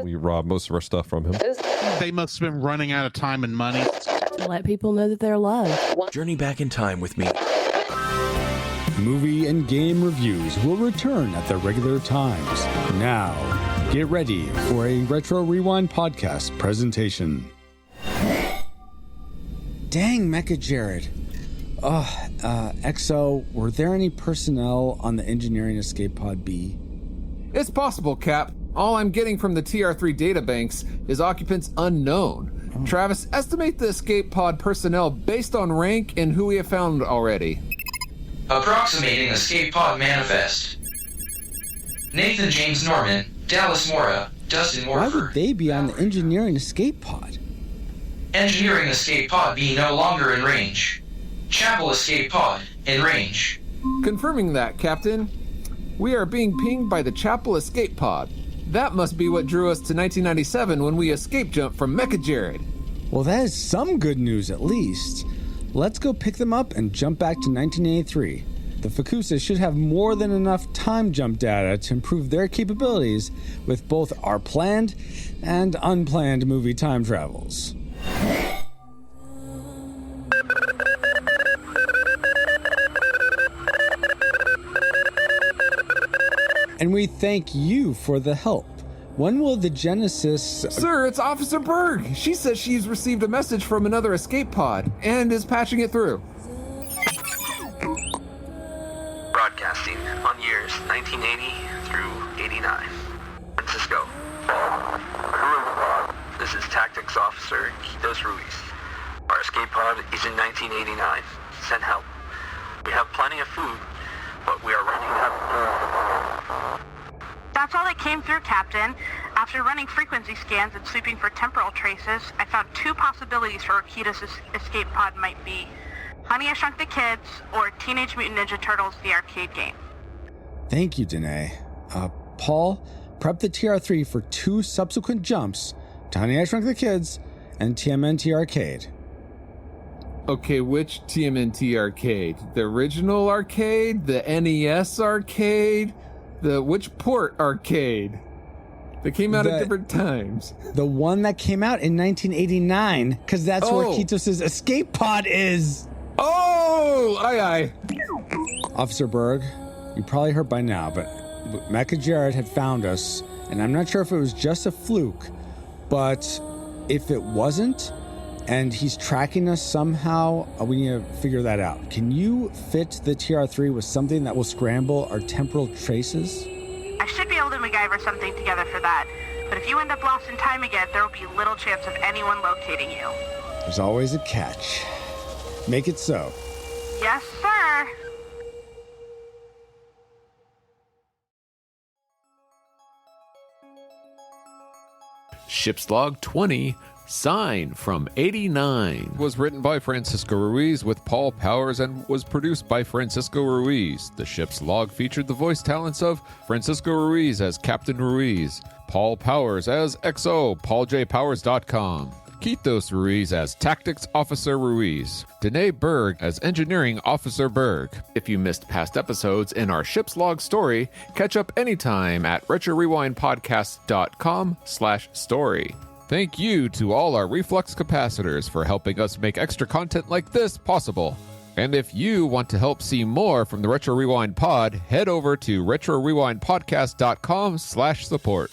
We robbed most of our stuff from him. They must have been running out of time and money. Let people know that they're loved. Journey back in time with me. Movie and game reviews will return at their regular times. Now, get ready for a Retro Rewind podcast presentation. Dang, Mecha-Jaerod. XO, were there any personnel on the engineering escape pod B? It's possible, Cap. All I'm getting from the TR3 databanks is occupants unknown. Oh. Travis, estimate the escape pod personnel based on rank and who we have found already. Approximating escape pod manifest. Nathan James Norman, Dallas Mora, Dustin Morford. Why would they be on the engineering escape pod? Engineering escape pod B no longer in range. Chapel escape pod in range. Confirming that, Captain. We are being pinged by the Chapel escape pod. That must be what drew us to 1997 when we escape jumped from Mecha-Jaerod. Well, that is some good news at least. Let's go pick them up and jump back to 1983. The Fukusa should have more than enough time jump data to improve their capabilities with both our planned and unplanned movie time travels. And we thank you for the help. When will the Genesis... Sir, it's Officer Berg. She says she's received a message from another escape pod and is patching it through. Broadcasting on years 1980 through 89. Francisco. This is Tactics Officer Quitos Ruiz. Our escape pod is in 1989. Send help. We have plenty of food, but we are running out. That's all that came through, Captain. After running frequency scans and sweeping for temporal traces, I found two possibilities for where Quitos' escape pod might be. Honey, I Shrunk the Kids, or Teenage Mutant Ninja Turtles, the arcade game. Thank you, Danae. Paul, prep the TR3 for two subsequent jumps to Honey, I Shrunk the Kids and TMNT Arcade. Okay, which TMNT arcade? The original arcade? The NES arcade? Which port arcade? They came out at different times. The one that came out in 1989, because that's where Quitos' escape pod is. Oh, aye. Officer Berg, you probably heard by now, but Mecha-Jaerod had found us, and I'm not sure if it was just a fluke, but if it wasn't, and he's tracking us somehow, we need to figure that out. Can you fit the TR3 with something that will scramble our temporal traces? I should be able to MacGyver something together for that, but if you end up lost in time again, there will be little chance of anyone locating you. There's always a catch. Make it so. Yes, sir. Ship's Log 20, Sign from 89 was written by Francisco Ruiz with Paul Powers and was produced by Francisco Ruiz. The ship's log featured the voice talents of Francisco Ruiz as Captain Ruiz, Paul Powers as XO, PaulJPowers.com, Quitos Ruiz as Tactics Officer Ruiz, Danae Berg as Engineering Officer Berg. If you missed past episodes in our ship's log story, catch up anytime at RetroRewindPodcast.com/story. Thank you to all our reflux capacitors for helping us make extra content like this possible. And if you want to help see more from the Retro Rewind Pod, head over to RetroRewindPodcast.com/support.